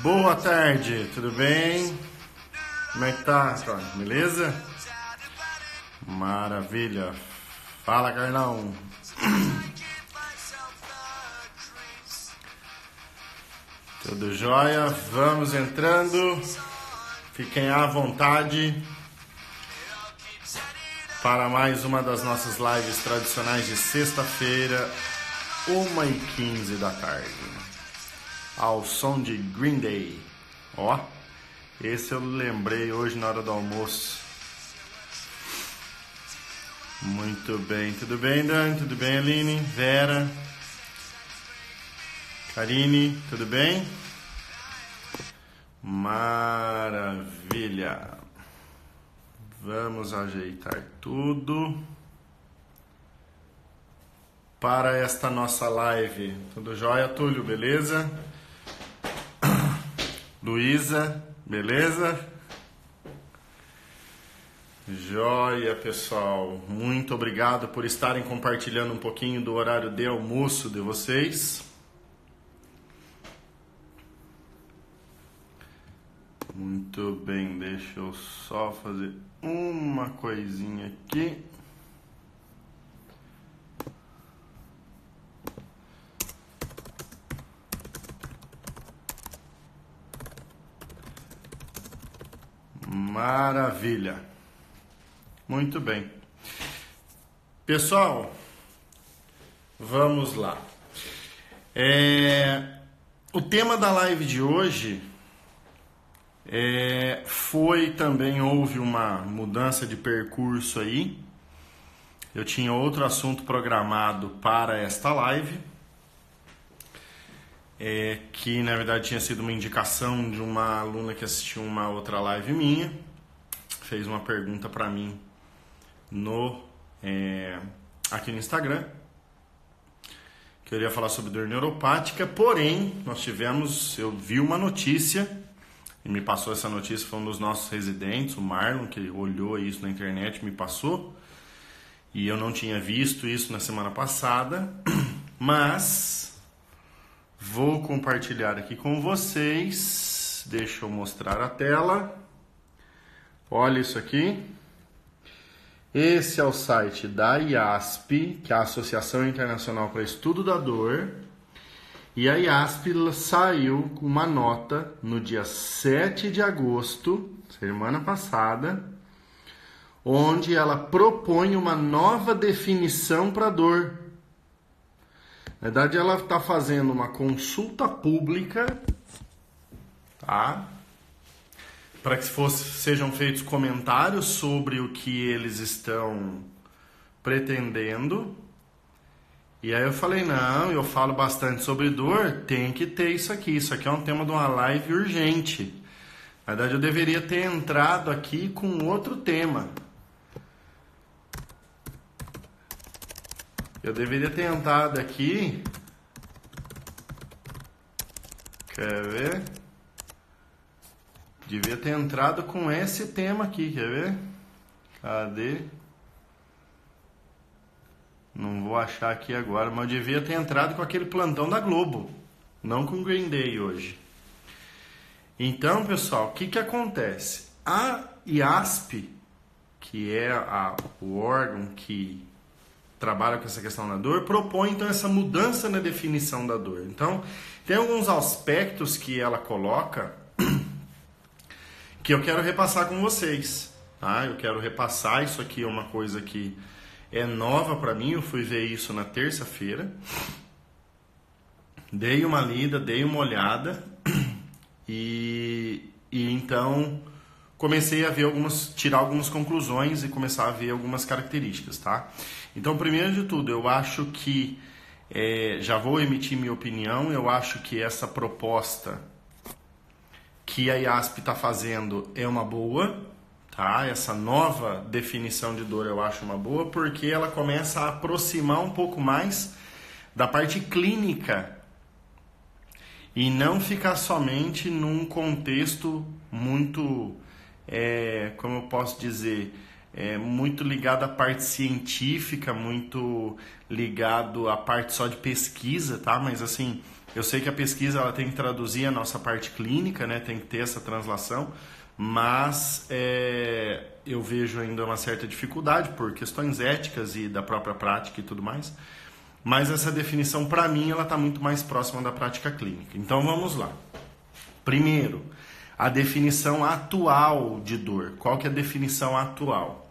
Boa tarde, tudo bem? Como é que tá, cara? Beleza? Maravilha. Fala, Carlão. Tudo jóia? Vamos entrando. Fiquem à vontade para mais uma das nossas lives tradicionais de sexta-feira, 1h15 da tarde. Ao som de Green Day. Ó, esse eu lembrei hoje na hora do almoço. Muito bem, tudo bem, Dani? Tudo bem, Aline? Vera? Karine, tudo bem? Maravilha! Vamos ajeitar tudo para esta nossa live. Tudo jóia, Túlio? Beleza? Luísa, beleza? Jóia, pessoal. Muito obrigado por estarem compartilhando um pouquinho do horário de almoço de vocês. Muito bem, deixa eu só fazer uma coisinha aqui. Maravilha. Muito bem. Pessoal, vamos lá. O tema da live de hoje foi também, houve uma mudança de percurso aí. Eu tinha outro assunto programado para esta live, que na verdade tinha sido uma indicação de uma aluna que assistiu uma outra live minha, fez uma pergunta para mim aqui no Instagram, que eu iria falar sobre dor neuropática, porém eu vi uma notícia e me passou essa notícia, foi um dos nossos residentes, o Marlon, que olhou isso na internet, me passou, e eu não tinha visto isso na semana passada, mas vou compartilhar aqui com vocês. Deixa eu mostrar a tela. Olha isso aqui. Esse é o site da IASP, que é a Associação Internacional para Estudo da Dor. E a IASP saiu com uma nota no dia 7 de agosto, semana passada, onde ela propõe uma nova definição para dor. Na verdade, ela está fazendo uma consulta pública, tá? Para que sejam feitos comentários sobre o que eles estão pretendendo. E aí eu falei, não, eu falo bastante sobre dor, tem que ter isso aqui. Isso aqui é um tema de uma live urgente. Na verdade, eu deveria ter entrado aqui com outro tema. Eu deveria ter entrado aqui. Quer ver? Devia ter entrado com esse tema aqui, quer ver? Cadê? Não vou achar aqui agora, mas eu devia ter entrado com aquele plantão da Globo, não com o Green Day hoje. Então, pessoal, o que acontece? A IASP, que é o órgão que trabalha com essa questão da dor, propõe então essa mudança na definição da dor. Então, tem alguns aspectos que ela coloca que eu quero repassar com vocês, tá? Eu quero repassar, isso aqui é uma coisa que é nova para mim, eu fui ver isso na terça-feira, dei uma lida, dei uma olhada e então comecei a ver tirar algumas conclusões e começar a ver algumas características, tá? Então, primeiro de tudo, eu acho que, já vou emitir minha opinião, eu acho que essa proposta que a IASP está fazendo é uma boa, tá? Essa nova definição de dor eu acho uma boa, porque ela começa a aproximar um pouco mais da parte clínica e não ficar somente num contexto muito, como eu posso dizer, muito ligado à parte científica, muito ligado à parte só de pesquisa, tá? Mas assim, Eu sei que a pesquisa ela tem que traduzir a nossa parte clínica, né? Tem que ter essa translação, mas eu vejo ainda uma certa dificuldade por questões éticas e da própria prática e tudo mais. Mas essa definição, para mim, ela está muito mais próxima da prática clínica. Então vamos lá. Primeiro, a definição atual de dor. Qual que é a definição atual?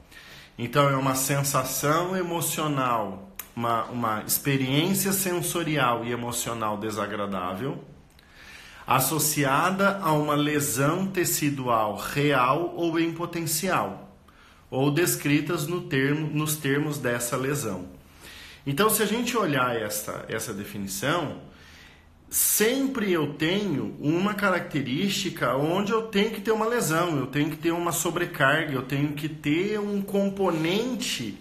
Então é uma sensação emocional, uma experiência sensorial e emocional desagradável, associada a uma lesão tecidual real ou em potencial, ou descritas nos termos dessa lesão. Então, se a gente olhar essa definição, sempre eu tenho uma característica onde eu tenho que ter uma lesão, eu tenho que ter uma sobrecarga, eu tenho que ter um componente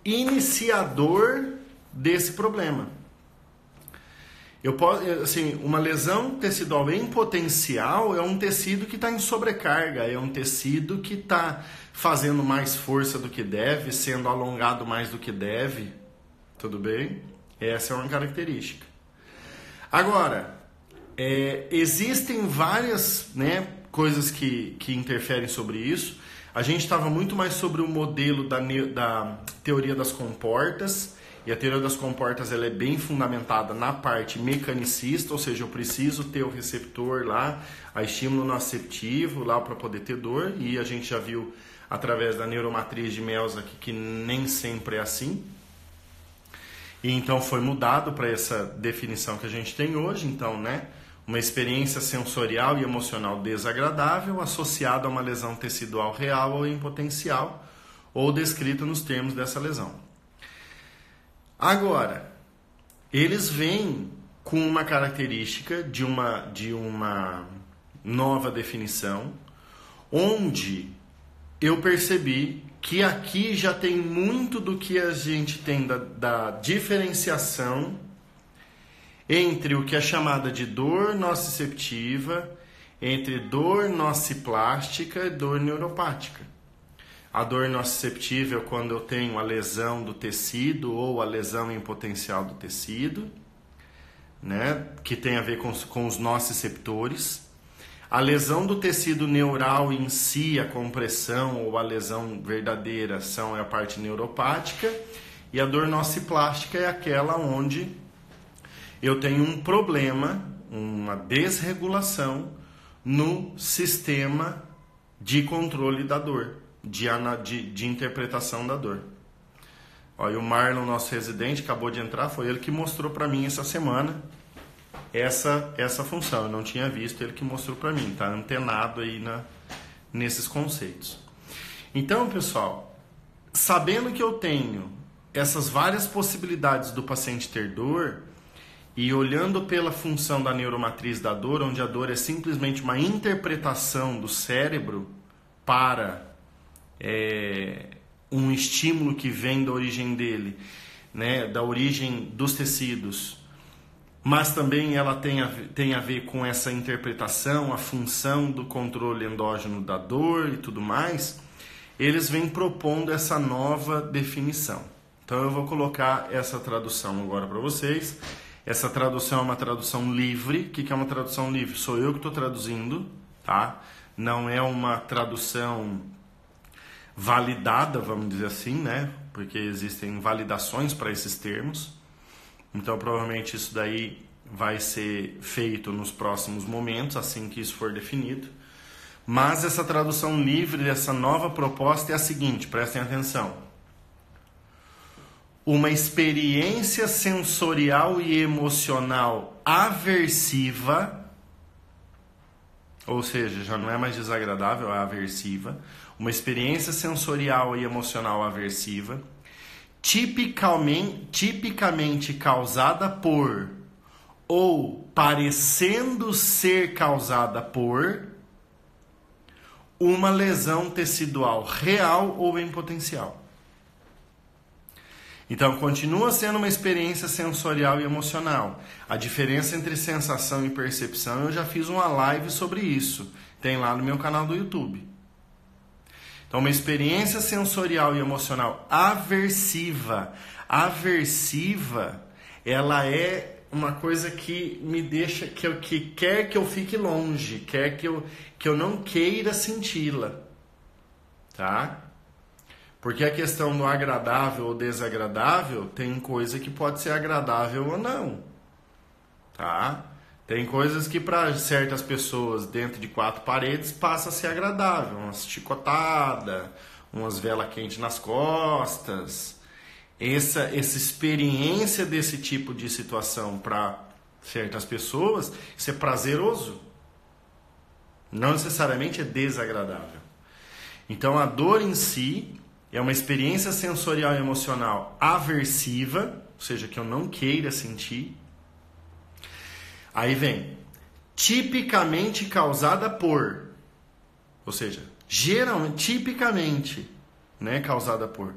iniciador desse problema. Eu posso, assim, uma lesão tecidual em potencial é um tecido que está em sobrecarga, é um tecido que está fazendo mais força do que deve, sendo alongado mais do que deve, tudo bem? Essa é uma característica. Agora, existem várias, né, coisas que interferem sobre isso. A gente estava muito mais sobre o modelo da teoria das comportas, e a teoria das comportas ela é bem fundamentada na parte mecanicista, ou seja, eu preciso ter o receptor lá, a estímulo nociceptivo lá para poder ter dor, e a gente já viu através da neuromatriz de Melza que nem sempre é assim. E então foi mudado para essa definição que a gente tem hoje, então, né? Uma experiência sensorial e emocional desagradável associada a uma lesão tecidual real ou em potencial, ou descrita nos termos dessa lesão. Agora, eles vêm com uma característica de uma nova definição, onde eu percebi que aqui já tem muito do que a gente tem da diferenciação entre o que é chamada de dor nociceptiva, entre dor nociplástica e dor neuropática. A dor nociceptiva é quando eu tenho a lesão do tecido ou a lesão em potencial do tecido, né, que tem a ver com os nociceptores. A lesão do tecido neural em si, a compressão ou a lesão verdadeira, é a parte neuropática. E a dor nociplástica é aquela onde eu tenho um problema, uma desregulação no sistema de controle da dor, de interpretação da dor. Olha, o Marlon, nosso residente, acabou de entrar, foi ele que mostrou para mim essa semana essa função. Eu não tinha visto, ele que mostrou para mim, tá antenado aí nesses conceitos. Então, pessoal, sabendo que eu tenho essas várias possibilidades do paciente ter dor, e olhando pela função da neuromatriz da dor, onde a dor é simplesmente uma interpretação do cérebro para um estímulo que vem da origem dele, né, da origem dos tecidos, mas também ela tem a ver com essa interpretação, a função do controle endógeno da dor e tudo mais, eles vêm propondo essa nova definição. Então eu vou colocar essa tradução agora para vocês. Essa tradução é uma tradução livre. O que é uma tradução livre? Sou eu que estou traduzindo, tá? Não é uma tradução validada, vamos dizer assim, né? Porque existem validações para esses termos. Então, provavelmente isso daí vai ser feito nos próximos momentos, assim que isso for definido. Mas essa tradução livre dessa nova proposta é a seguinte, prestem atenção. Uma experiência sensorial e emocional aversiva, ou seja, já não é mais desagradável, é aversiva. Uma experiência sensorial e emocional aversiva, tipicamente causada por ou parecendo ser causada por uma lesão tecidual real ou em potencial. Então, continua sendo uma experiência sensorial e emocional. A diferença entre sensação e percepção, eu já fiz uma live sobre isso. Tem lá no meu canal do YouTube. Então, uma experiência sensorial e emocional aversiva. Aversiva, ela é uma coisa que me deixa, que quer que eu fique longe, quer que eu não queira senti-la, tá? Porque a questão do agradável ou desagradável, tem coisa que pode ser agradável ou não, tá? Tem coisas que para certas pessoas dentro de 4 paredes passa a ser agradável, umas chicotadas, umas velas quentes nas costas. Essa experiência desse tipo de situação para certas pessoas, isso é prazeroso. Não necessariamente é desagradável. Então a dor em si é uma experiência sensorial e emocional aversiva, ou seja, que eu não queira sentir. Aí vem, tipicamente causada por, ou seja, geralmente, tipicamente, né, causada por.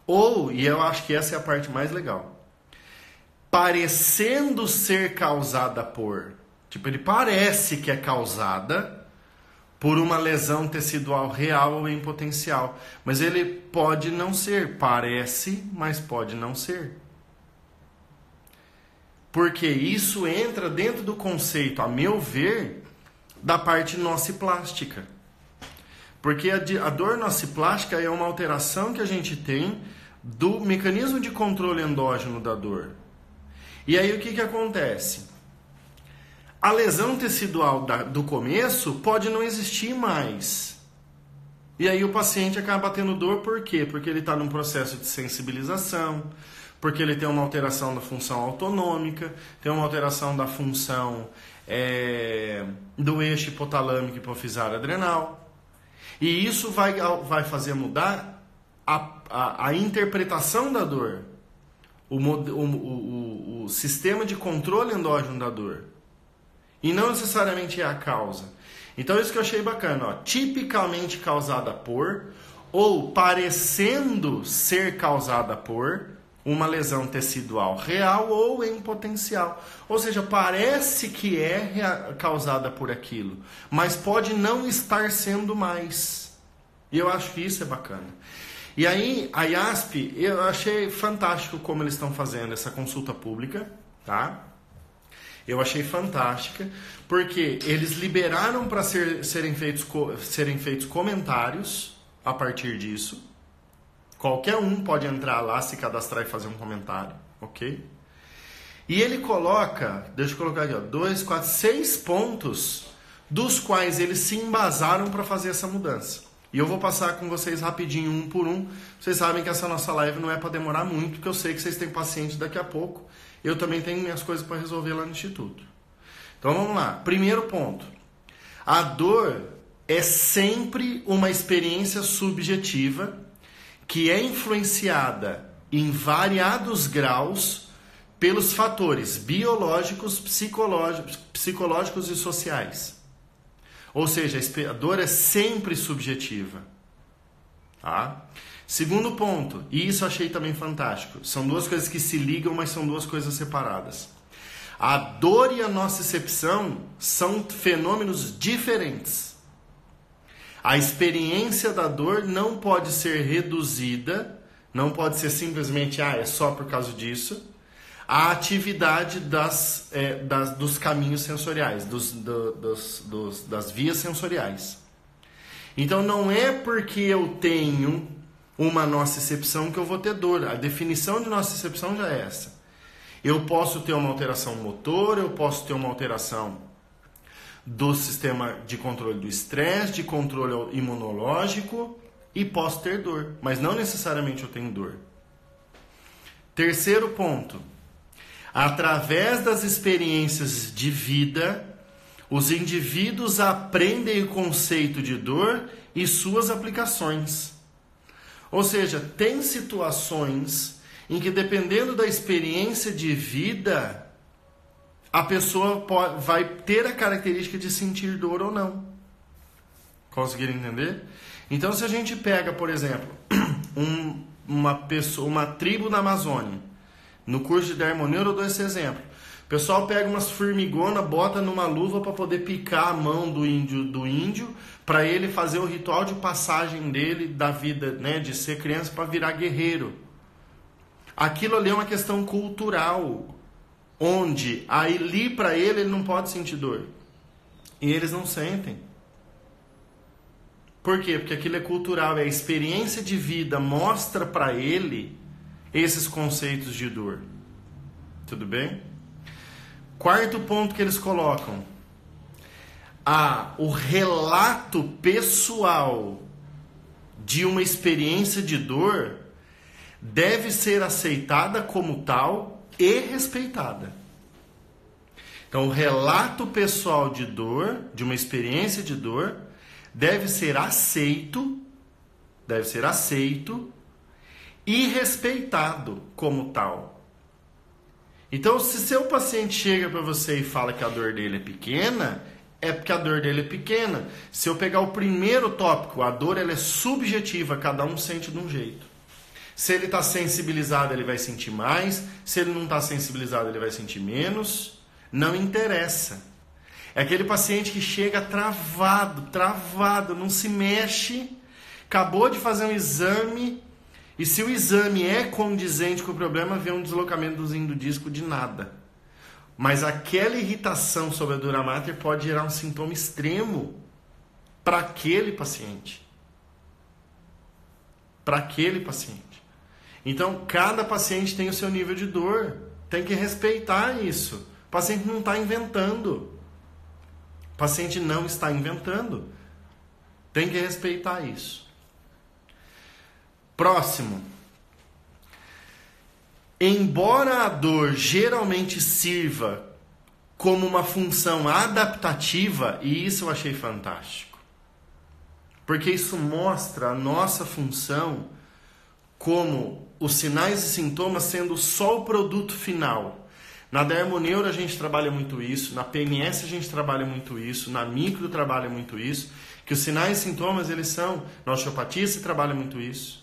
Ou, e eu acho que essa é a parte mais legal, parecendo ser causada por. Tipo, ele parece que é causada por uma lesão tecidual real ou em potencial. Mas ele pode não ser. Parece, mas pode não ser. Porque isso entra dentro do conceito, a meu ver, da parte nociplástica. Porque a dor nociplástica é uma alteração que a gente tem do mecanismo de controle endógeno da dor. E aí o que acontece? A lesão tecidual do começo pode não existir mais. E aí o paciente acaba tendo dor por quê? Porque ele está num processo de sensibilização, porque ele tem uma alteração da função autonômica, tem uma alteração da função do eixo hipotalâmico hipofisário adrenal. E isso vai fazer mudar a interpretação da dor, o sistema de controle endógeno da dor. E não necessariamente é a causa. Então isso que eu achei bacana, ó, tipicamente causada por, ou parecendo ser causada por, uma lesão tecidual real ou em potencial. Ou seja, parece que é causada por aquilo, mas pode não estar sendo mais. E eu acho que isso é bacana. E aí, a IASP, eu achei fantástico como eles estão fazendo essa consulta pública, tá? Eu achei fantástica, porque eles liberaram para serem feitos comentários a partir disso. Qualquer um pode entrar lá, se cadastrar e fazer um comentário, ok? E ele coloca, deixa eu colocar aqui, ó, 2, 4, 6 pontos, dos quais eles se embasaram para fazer essa mudança. E eu vou passar com vocês rapidinho, um por um. Vocês sabem que essa nossa live não é para demorar muito, porque eu sei que vocês têm paciente daqui a pouco. Eu também tenho minhas coisas para resolver lá no Instituto. Então vamos lá. Primeiro ponto. A dor é sempre uma experiência subjetiva que é influenciada em variados graus pelos fatores biológicos, psicológicos e sociais. Ou seja, a dor é sempre subjetiva. Tá? Segundo ponto, e isso eu achei também fantástico, são duas coisas que se ligam, mas são duas coisas separadas. A dor e a nocicepção são fenômenos diferentes. A experiência da dor não pode ser reduzida, não pode ser simplesmente, é só por causa disso, a atividade dos caminhos sensoriais, das vias sensoriais. Então não é porque eu tenho uma nocicepção que eu vou ter dor. A definição de nocicepção já é essa. Eu posso ter uma alteração motora, eu posso ter uma alteração do sistema de controle do estresse, de controle imunológico, e posso ter dor, mas não necessariamente eu tenho dor. Terceiro ponto. Através das experiências de vida, os indivíduos aprendem o conceito de dor e suas aplicações. Ou seja, tem situações em que, dependendo da experiência de vida, a pessoa vai ter a característica de sentir dor ou não. Conseguiram entender? Então, se a gente pega, por exemplo, uma tribo na Amazônia, no curso de Dermoneuro eu dou esse exemplo. O pessoal pega umas formigonas, bota numa luva para poder picar a mão do índio para ele fazer o ritual de passagem dele da vida, né, de ser criança para virar guerreiro. Aquilo ali é uma questão cultural. onde ali para ele não pode sentir dor. E eles não sentem. Por quê? Porque aquilo é cultural, a experiência de vida mostra para ele esses conceitos de dor. Tudo bem? Quarto ponto que eles colocam. O relato pessoal de uma experiência de dor deve ser aceitada como tal e respeitada. Então, o relato pessoal de dor, de uma experiência de dor, deve ser aceito e respeitado como tal. Então, se seu paciente chega para você e fala que a dor dele é pequena, é porque a dor dele é pequena. Se eu pegar o primeiro tópico, a dor ela é subjetiva, cada um sente de um jeito. Se ele está sensibilizado, ele vai sentir mais. Se ele não está sensibilizado, ele vai sentir menos. Não interessa. É aquele paciente que chega travado, não se mexe, acabou de fazer um exame, e se o exame é condizente com o problema, vê um deslocamentozinho do disco de nada. Mas aquela irritação sobre a dura mater pode gerar um sintoma extremo para aquele paciente. Então, cada paciente tem o seu nível de dor. Tem que respeitar isso. O paciente não está inventando. O paciente não está inventando. Tem que respeitar isso. Próximo. Embora a dor geralmente sirva como uma função adaptativa, e isso eu achei fantástico, porque isso mostra a nossa função como os sinais e sintomas sendo só o produto final. Na dermoneuro a gente trabalha muito isso, na PNS a gente trabalha muito isso, na micro trabalha muito isso, que os sinais e sintomas eles são, na osteopatia se trabalha muito isso,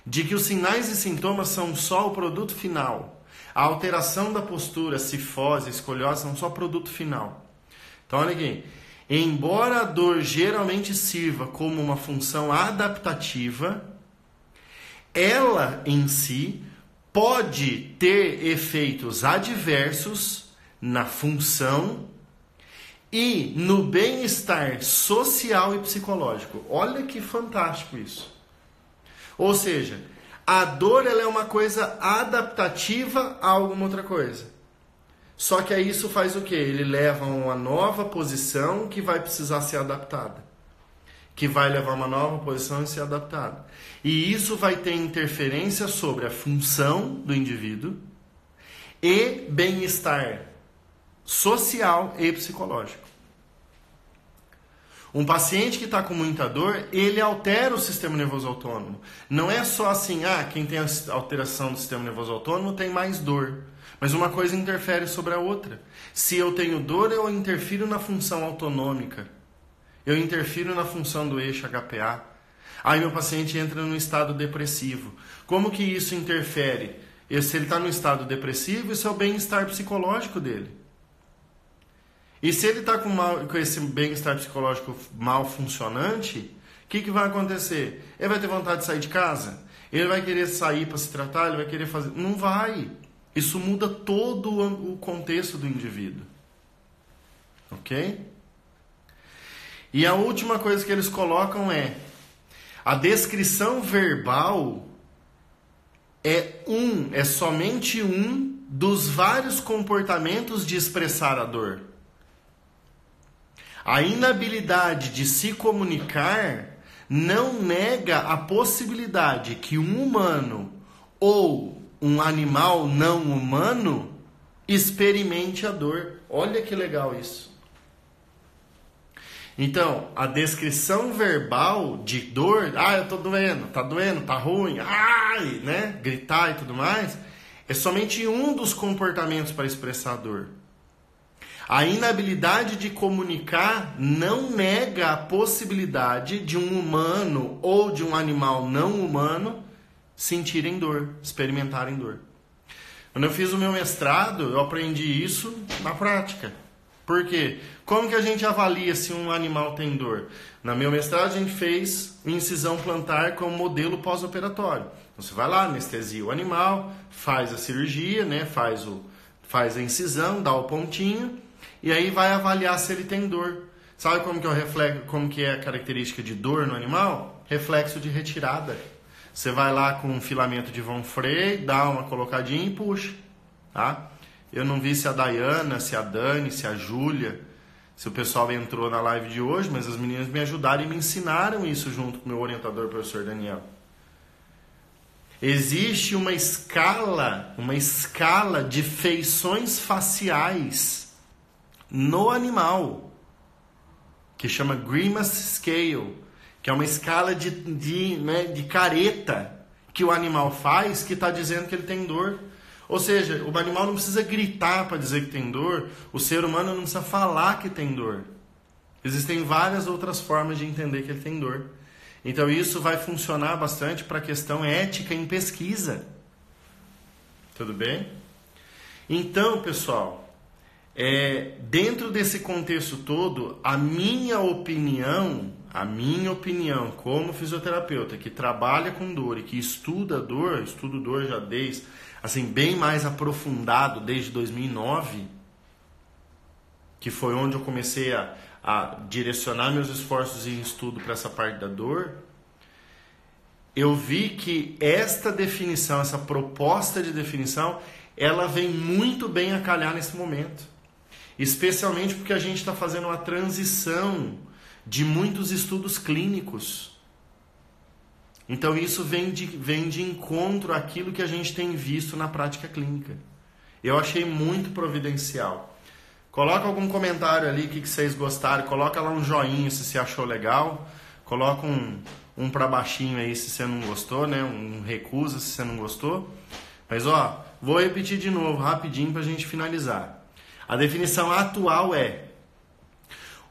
de que os sinais e sintomas são só o produto final. A alteração da postura, cifose, escoliose são só produto final. Então olha aqui, embora a dor geralmente sirva como uma função adaptativa, ela em si pode ter efeitos adversos na função e no bem-estar social e psicológico. Olha que fantástico isso. Ou seja, a dor ela é uma coisa adaptativa a alguma outra coisa. Só que aí isso faz o quê? Ele leva a uma nova posição que vai precisar ser adaptada. Que vai levar a uma nova posição e ser adaptada. E isso vai ter interferência sobre a função do indivíduo e bem-estar social e psicológico. Um paciente que está com muita dor, ele altera o sistema nervoso autônomo. Não é só assim, quem tem alteração do sistema nervoso autônomo tem mais dor. Mas uma coisa interfere sobre a outra. Se eu tenho dor, eu interfiro na função autonômica. Eu interfiro na função do eixo HPA. Aí meu paciente entra num estado depressivo. Como que isso interfere? Se ele está num estado depressivo, isso é o bem-estar psicológico dele. E se ele está com esse bem-estar psicológico mal funcionante, o que vai acontecer? Ele vai ter vontade de sair de casa? Ele vai querer sair para se tratar? Ele vai querer fazer... Não vai. Isso muda todo o contexto do indivíduo. Ok? E a última coisa que eles colocam é a descrição verbal é somente um dos vários comportamentos de expressar a dor. A inabilidade de se comunicar não nega a possibilidade que um humano ou um animal não humano experimente a dor. Olha que legal isso. Então, a descrição verbal de dor, eu tô doendo, tá ruim, né? Gritar e tudo mais, é somente um dos comportamentos para expressar a dor. A inabilidade de comunicar não nega a possibilidade de um humano ou de um animal não humano sentirem dor, experimentarem dor. Quando eu fiz o meu mestrado, eu aprendi isso na prática. Por quê? Como que a gente avalia se um animal tem dor? No meu mestrado, a gente fez incisão plantar como modelo pós-operatório. Então, você vai lá, anestesia o animal, faz a cirurgia, né? faz a incisão, dá o pontinho e aí vai avaliar se ele tem dor. Sabe como que é a característica de dor no animal? Reflexo de retirada. Você vai lá com um filamento de Von Frey, dá uma colocadinha e puxa, tá? Eu não vi se a Dayana, se a Dani, se a Júlia, se o pessoal entrou na live de hoje, mas as meninas me ajudaram e me ensinaram isso junto com o meu orientador, o professor Daniel. Existe uma escala de feições faciais no animal, que chama Grimace Scale, que é uma escala de careta que o animal faz, que está dizendo que ele tem dor. Ou seja, o animal não precisa gritar para dizer que tem dor, o ser humano não precisa falar que tem dor. Existem várias outras formas de entender que ele tem dor. Então isso vai funcionar bastante para a questão ética em pesquisa. Tudo bem? Então, pessoal, dentro desse contexto todo, a minha opinião como fisioterapeuta que trabalha com dor e que estudo dor já desde, assim, bem mais aprofundado desde 2009, que foi onde eu comecei a direcionar meus esforços em estudo para essa parte da dor, eu vi que esta definição, essa proposta de definição, ela vem muito bem a calhar nesse momento. Especialmente porque a gente está fazendo uma transição de muitos estudos clínicos. Então isso vem de encontro àquilo que a gente tem visto na prática clínica. Eu achei muito providencial. Coloca algum comentário ali, o que vocês gostaram. Coloca lá um joinha se você achou legal. Coloca um para baixinho aí se você não gostou, né? Um recusa se você não gostou. Mas vou repetir de novo, rapidinho para a gente finalizar. A definição atual é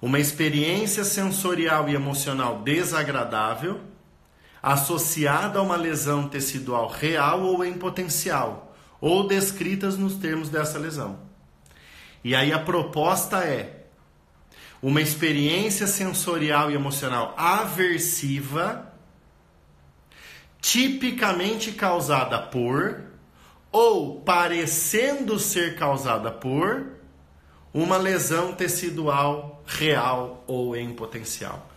uma experiência sensorial e emocional desagradável associada a uma lesão tecidual real ou em potencial, ou descritas nos termos dessa lesão. E aí a proposta é uma experiência sensorial e emocional aversiva, tipicamente causada por, ou parecendo ser causada por, uma lesão tecidual real ou em potencial.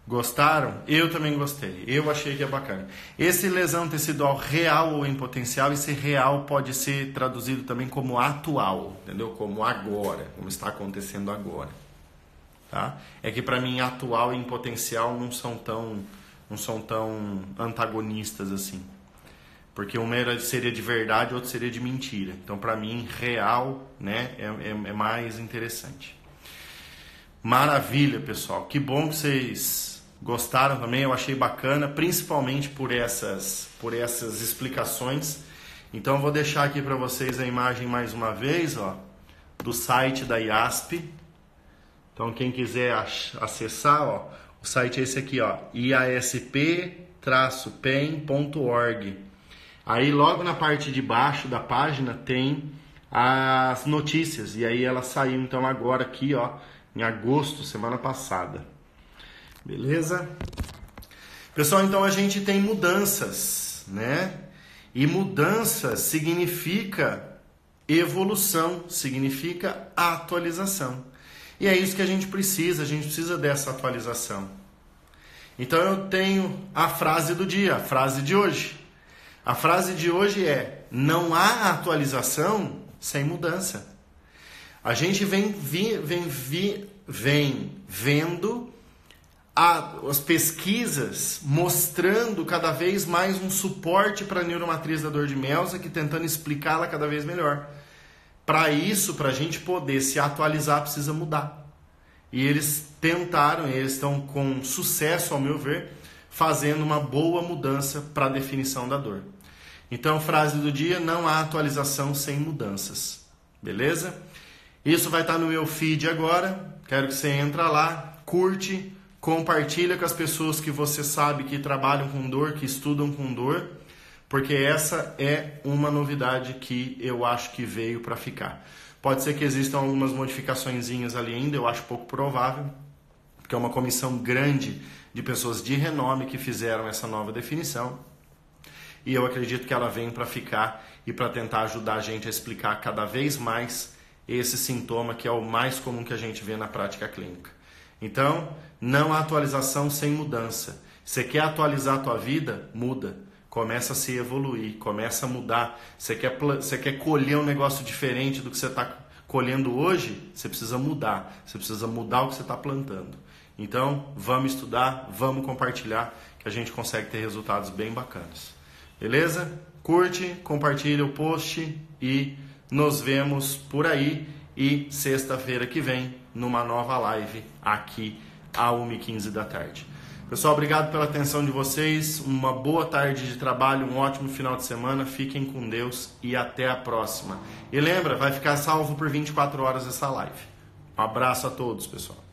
Gostaram? Eu também gostei. Eu achei que é bacana. Esse lesão tecidual real ou em potencial, esse real pode ser traduzido também como atual, entendeu? Como agora, como está acontecendo agora. Tá? É que para mim atual e em potencial não são tão antagonistas assim. Porque um seria de verdade, outro seria de mentira. Então, para mim, real, né, é mais interessante. Maravilha, pessoal. Que bom que vocês gostaram também. Eu achei bacana, principalmente por essas explicações. Então, eu vou deixar aqui para vocês a imagem mais uma vez, do site da IASP. Então, quem quiser acessar, o site é esse aqui, iasp-pen.org. Aí logo na parte de baixo da página tem as notícias. E aí ela saiu então agora aqui, em agosto, semana passada. Beleza? Pessoal, então a gente tem mudanças, né? E mudança significa evolução, significa atualização. E é isso que a gente precisa dessa atualização. Então eu tenho a frase do dia, a frase de hoje. A frase de hoje é: não há atualização sem mudança. A gente vem vendo as pesquisas mostrando cada vez mais um suporte para a neuromatriz da dor de Melza, tentando explicá-la cada vez melhor. Para isso, para a gente poder se atualizar, precisa mudar. E eles estão com sucesso, ao meu ver, fazendo uma boa mudança para a definição da dor. Então, frase do dia: não há atualização sem mudanças. Beleza? Isso vai estar no meu feed agora. Quero que você entre lá, curte, compartilha com as pessoas que você sabe que trabalham com dor, que estudam com dor, porque essa é uma novidade que eu acho que veio para ficar. Pode ser que existam algumas modificaçõezinhas ali ainda, eu acho pouco provável, porque é uma comissão grande de pessoas de renome que fizeram essa nova definição. e eu acredito que ela vem para ficar e para tentar ajudar a gente a explicar cada vez mais esse sintoma que é o mais comum que a gente vê na prática clínica. Então, não há atualização sem mudança. Você quer atualizar a tua vida? Muda. Começa a se evoluir, começa a mudar. Você quer colher um negócio diferente do que você está colhendo hoje? Você precisa mudar. Você precisa mudar o que você está plantando. Então, vamos estudar, vamos compartilhar, que a gente consegue ter resultados bem bacanas. Beleza? Curte, compartilha o post e nos vemos por aí. E sexta-feira que vem, numa nova live aqui, às 1h15 da tarde. Pessoal, obrigado pela atenção de vocês. Uma boa tarde de trabalho, um ótimo final de semana. Fiquem com Deus e até a próxima. E lembra, vai ficar salvo por 24 horas essa live. Um abraço a todos, pessoal.